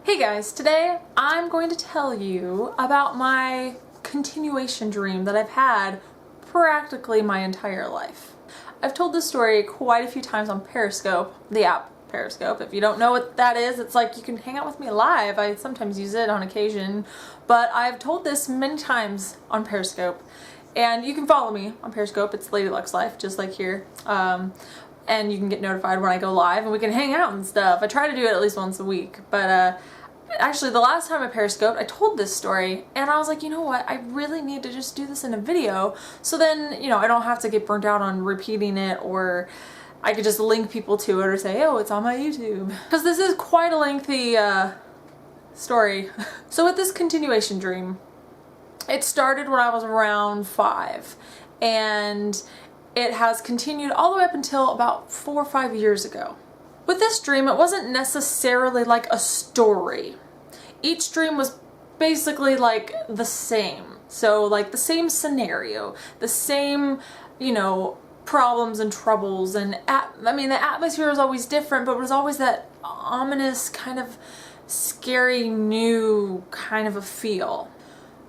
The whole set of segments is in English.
Hey guys, today I'm going to tell you about my continuation dream that I've had practically my entire life. I've told this story quite a few times on Periscope, the app Periscope. If you don't know what that is, it's like you can hang out with me live. I sometimes use it on occasion, but I've told this many times on Periscope. And you can follow me on Periscope. It's ladylockslife, just like here. And you can get notified when I go live and we can hang out and stuff. I try to do it at least once a week, but actually the last time I Periscoped, I told this story and I was like, you know what, I really need to just do this in a video so then, you know, I don't have to get burnt out on repeating it, or I could just link people to it or say, oh, it's on my YouTube. Because this is quite a lengthy story. So with this continuation dream, it started when I was around 5 and it has continued all the way up until about 4 or 5 years ago. With this dream, it wasn't necessarily like a story. Each dream was basically like the same. So like the same scenario, the same, you know, problems and troubles, and I mean the atmosphere was always different, but it was always that ominous kind of scary new kind of a feel.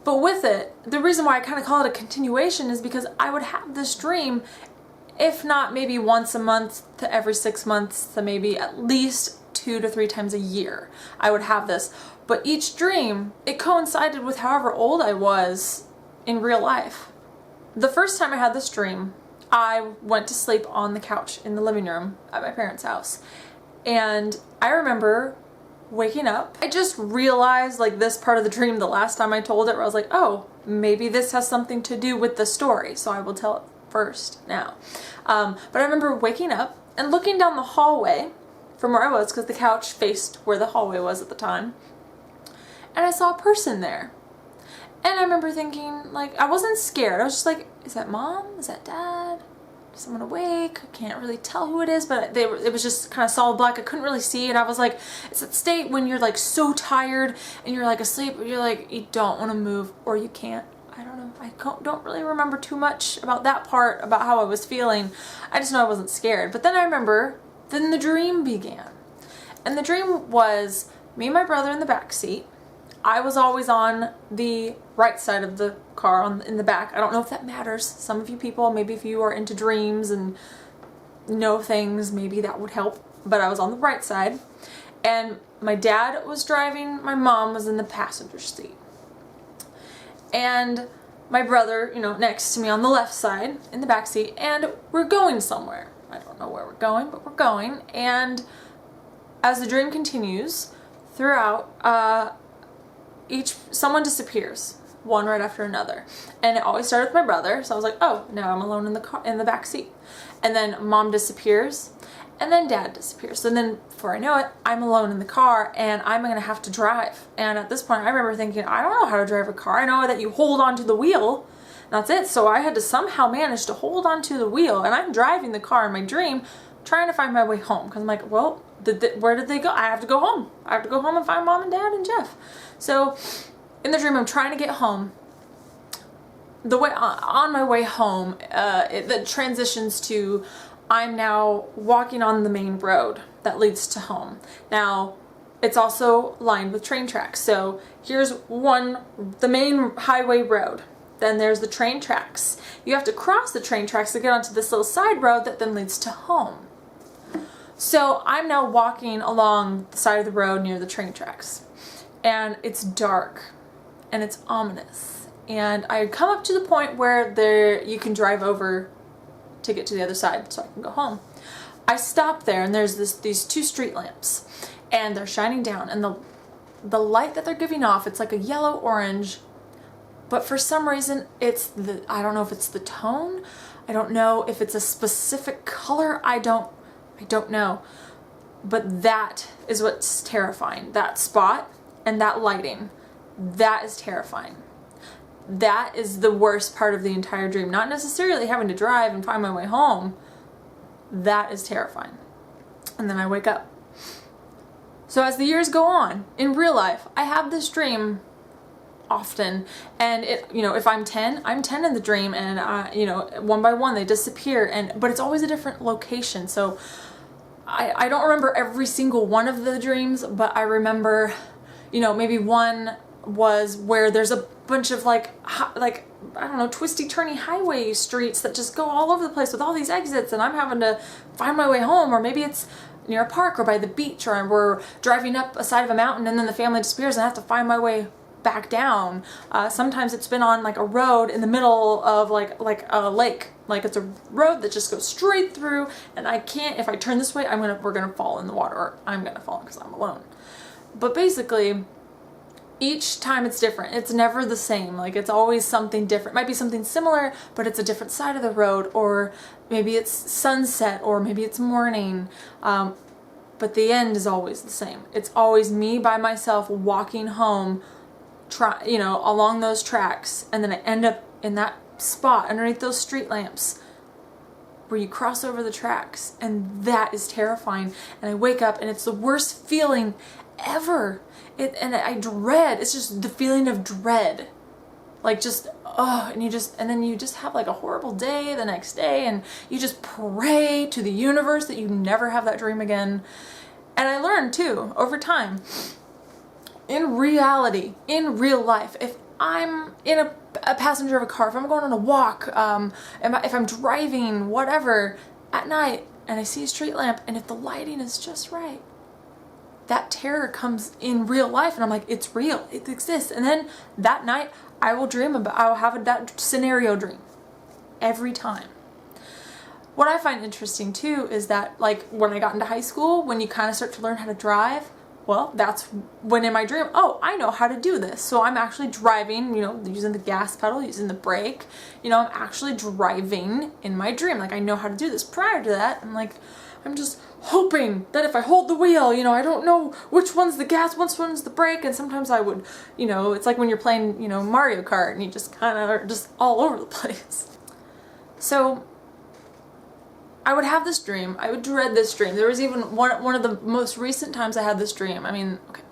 But with it, the reason why I kind of call it a continuation is because I would have this dream, if not maybe once a month to every 6 months to maybe at least 2 to 3 times a year. I would have this. But each dream, it coincided with however old I was in real life. The first time I had this dream, I went to sleep on the couch in the living room at my parents' house. And I remember waking up. I just realized like this part of the dream the last time I told it, where I was like, oh, maybe this has something to do with the story, so I will tell it first now. But I remember waking up and looking down the hallway from where I was, because the couch faced where the hallway was at the time, and I saw a person there. And I remember thinking, like, I wasn't scared. I was just like, is that mom? Is that dad? Is someone awake? I can't really tell who it is, but it was just kind of solid black. I couldn't really see, and I was like, it's that state when you're like so tired and you're like asleep, but you're like, you don't want to move, or you can't. I don't know. I don't really remember too much about that part, about how I was feeling. I just know I wasn't scared. But then I remember, then the dream began. And the dream was me and my brother in the back seat. I was always on the right side of the car in the back. I don't know if that matters. Some of you people, maybe if you are into dreams and know things, maybe that would help. But I was on the right side. And my dad was driving. My mom was in the passenger seat. And my brother, you know, next to me on the left side in the back seat. And we're going somewhere. I don't know where we're going, but we're going. And as the dream continues, throughout, someone disappears, one right after another, and it always started with my brother. So I was like, oh, now I'm alone in the car, in the back seat. And then mom disappears, and then dad disappears. And then before I know it, I'm alone in the car, and I'm gonna have to drive. And at this point, I remember thinking, I don't know how to drive a car. I know that you hold onto the wheel. That's it. So I had to somehow manage to hold onto the wheel, and I'm driving the car in my dream, trying to find my way home. Because I'm like, well, where did they go? I have to go home. I have to go home and find mom and dad and Jeff. So in the dream, I'm trying to get home. On my way home, it transitions to I'm now walking on the main road that leads to home. Now, it's also lined with train tracks. So here's the main highway road. Then there's the train tracks. You have to cross the train tracks to get onto this little side road that then leads to home. So I'm now walking along the side of the road near the train tracks. And it's dark. And it's ominous. And I had come up to the point where you can drive over to get to the other side so I can go home. I stop there, and there's these 2 street lamps. And they're shining down. And the light that they're giving off, it's like a yellow-orange. But for some reason, I don't know if it's the tone. I don't know if it's a specific color. I don't know. But that is what's terrifying. That spot and that lighting, that is terrifying. That is the worst part of the entire dream. Not necessarily having to drive and find my way home. That is terrifying. And then I wake up. So as the years go on, in real life, I have this dream often, and if I'm 10 in the dream, and one by one they disappear, but it's always a different location. So I don't remember every single one of the dreams, but I remember you know, maybe one was where there's a bunch of like I don't know, twisty turny highway streets that just go all over the place with all these exits, and I'm having to find my way home. Or maybe it's near a park or by the beach, or we're driving up a side of a mountain and then the family disappears and I have to find my way back down. Sometimes it's been on like a road in the middle of like a lake. Like it's a road that just goes straight through, and I can't, if I turn this way, we're gonna fall in the water, or I'm gonna fall because I'm alone. But basically, each time it's different. It's never the same. Like it's always something different. Might be something similar, but it's a different side of the road, or maybe it's sunset, or maybe it's morning. But the end is always the same. It's always me by myself walking home, you know, along those tracks, and then I end up in that spot underneath those street lamps where you cross over the tracks, and that is terrifying. And I wake up and it's the worst feeling ever. And I dread, it's just the feeling of dread. Like just, oh, and then you just have like a horrible day the next day, and you just pray to the universe that you never have that dream again. And I learned too, over time, in reality, in real life, if I'm in a passenger of a car, if I'm going on a walk, if I'm driving, whatever, at night, and I see a street lamp, and if the lighting is just right, that terror comes in real life, and I'm like, it's real, it exists. And then that night, I'll have that scenario dream every time. What I find interesting too is that, like, when I got into high school, when you kind of start to learn how to drive, well, that's when in my dream, oh, I know how to do this. So I'm actually driving, you know, using the gas pedal, using the brake, you know, I'm actually driving in my dream. Like, I know how to do this. Prior to that, I'm just hoping that if I hold the wheel, you know, I don't know which one's the gas, which one's the brake, and sometimes I would, you know, it's like when you're playing, you know, Mario Kart, and you just kind of are just all over the place. So I would have this dream. I would dread this dream. There was even one of the most recent times I had this dream. I mean, okay.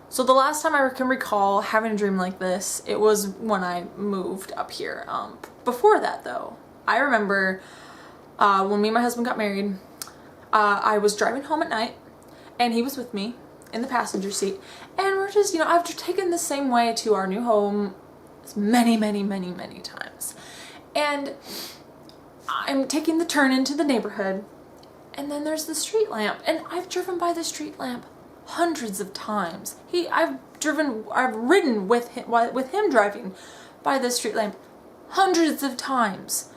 So the last time I can recall having a dream like this, it was when I moved up here. Before that, though, I remember when me and my husband got married, I was driving home at night, and he was with me in the passenger seat, and we're just, you know, I've taken the same way to our new home many, many, many, many times. And I'm taking the turn into the neighborhood, and then there's the street lamp, and I've driven by the street lamp hundreds of times. I've ridden with him driving by the street lamp hundreds of times.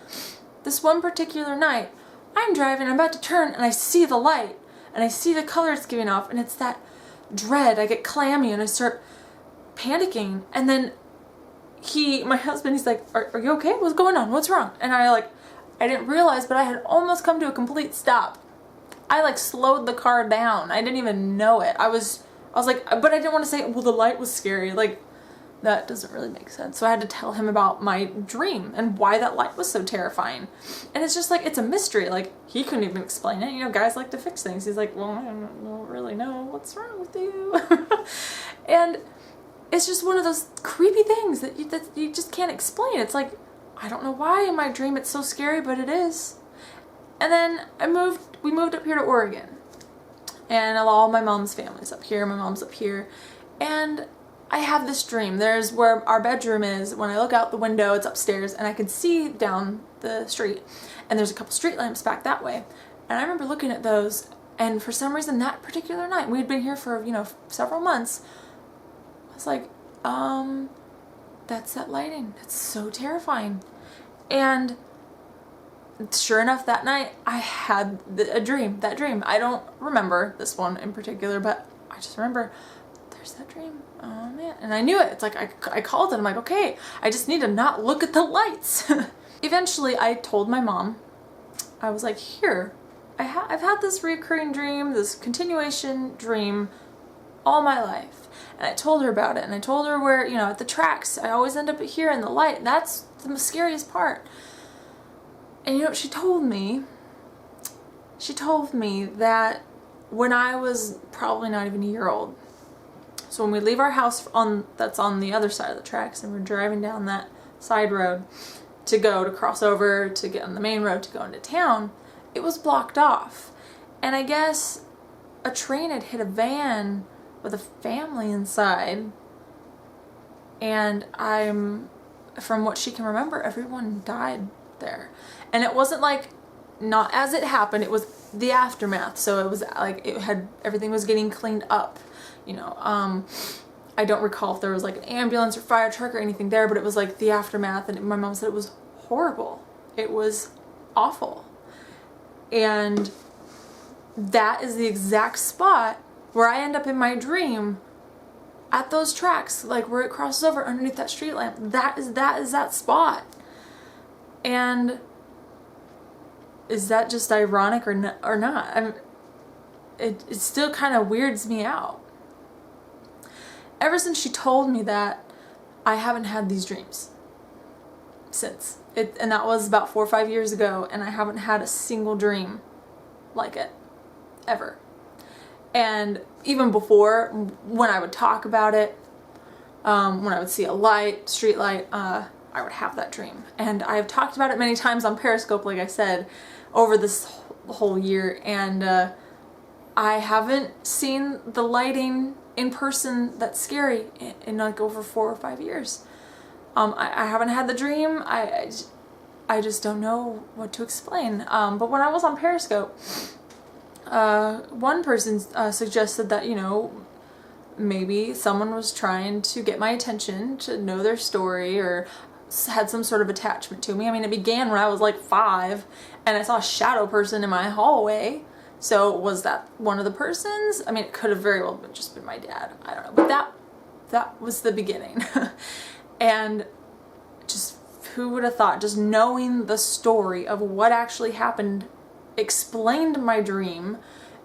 This one particular night, I'm driving, I'm about to turn, and I see the light, and I see the color it's giving off, and it's that dread. I get clammy, and I start panicking, and then my husband, he's like, are you okay? What's going on? What's wrong? And I didn't realize, but I had almost come to a complete stop. I slowed the car down. I didn't even know it. I was like, but I didn't want to say, well, the light was scary. Like, that doesn't really make sense. So I had to tell him about my dream and why that light was so terrifying. And it's just like, it's a mystery. Like, he couldn't even explain it. You know, guys like to fix things. He's like, well, I don't really know what's wrong with you. And it's just one of those creepy things that you just can't explain. It's like, I don't know why in my dream it's so scary, but it is. And then we moved up here to Oregon. And all my mom's family's up here, my mom's up here. And I have this dream. There's where our bedroom is. When I look out the window, it's upstairs, and I can see down the street. And there's a couple street lamps back that way. And I remember looking at those, and for some reason that particular night, we had been here for, you know, several months, I was like, that's that lighting. That's so terrifying. And sure enough, that night I had that dream. I don't remember this one in particular, but I just remember there's that dream. Oh man. And I knew it. It's like I called it. I'm like, okay, I just need to not look at the lights. Eventually I told my mom, I was like, here, I've had this reoccurring dream, this continuation dream all my life. And I told her about it, and I told her where, you know, at the tracks, I always end up here in the light. That's the scariest part. And you know what she told me? She told me that when I was probably not even a year old, so when we leave our house that's on the other side of the tracks, and we're driving down that side road to cross over, to get on the main road to go into town, it was blocked off. And I guess a train had hit a van with a family inside, and from what she can remember, everyone died there. And it wasn't like, not as it happened, it was the aftermath. So it was like everything was getting cleaned up, you know. I don't recall if there was like an ambulance or fire truck or anything there, but it was like the aftermath, and my mom said it was horrible. It was awful. And that is the exact spot where I end up in my dream, at those tracks, like where it crosses over underneath that street lamp. That is that spot. And is that just ironic or not? It still kind of weirds me out. Ever since she told me that, I haven't had these dreams since. And that was about 4 or 5 years ago, and I haven't had a single dream like it, ever. And even before, when I would talk about it, when I would see a light, street light, I would have that dream. And I've talked about it many times on Periscope, like I said, over this whole year, and I haven't seen the lighting in person that's scary in like over 4 or 5 years. I haven't had the dream. I just don't know what to explain. But when I was on Periscope, one person suggested that, you know, maybe someone was trying to get my attention, to know their story, or had some sort of attachment to me. I mean, it began when I was like 5, and I saw a shadow person in my hallway. So was that one of the persons? I mean, it could have very well just been my dad. I don't know. But that was the beginning. And just, who would have thought, just knowing the story of what actually happened explained my dream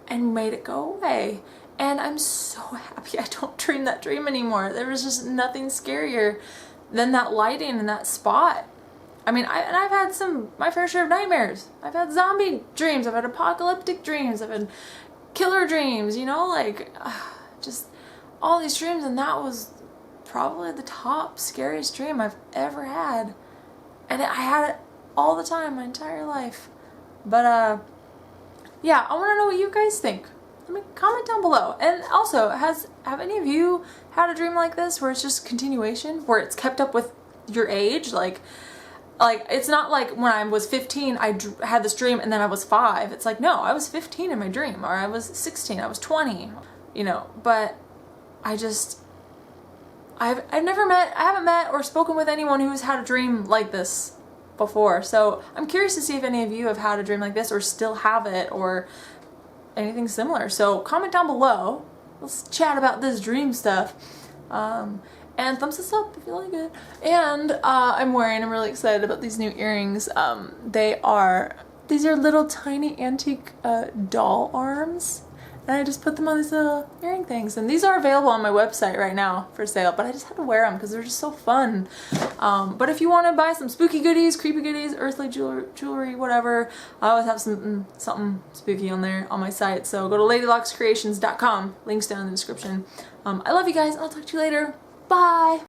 and made it go away. And I'm so happy I don't dream that dream anymore. There was just nothing scarier than that lighting in that spot. I mean, I've had my fair share of nightmares. I've had zombie dreams, I've had apocalyptic dreams, I've had killer dreams, you know, like, just all these dreams, and that was probably the top scariest dream I've ever had. And I had it all the time, my entire life. But, yeah, I want to know what you guys think. Let me comment down below. And also, have any of you had a dream like this, where it's just continuation, where it's kept up with your age? Like it's not like when I was 15 I had this dream and then I was 5. It's like, no, I was 15 in my dream, or I was 16, I was 20, you know. But I haven't met or spoken with anyone who's had a dream like this before. So I'm curious to see if any of you have had a dream like this, or still have it, or anything similar. So comment down below. Let's chat about this dream stuff. And thumbs us up if you like it. And I'm really excited about these new earrings. These are little tiny antique doll arms. And I just put them on these little earring things. And these are available on my website right now for sale. But I just had to wear them because they're just so fun. But if you want to buy some spooky goodies, creepy goodies, earthly jewelry, whatever, I always have something spooky on there on my site. So go to ladylockscreations.com. Links down in the description. I love you guys. I'll talk to you later. Bye!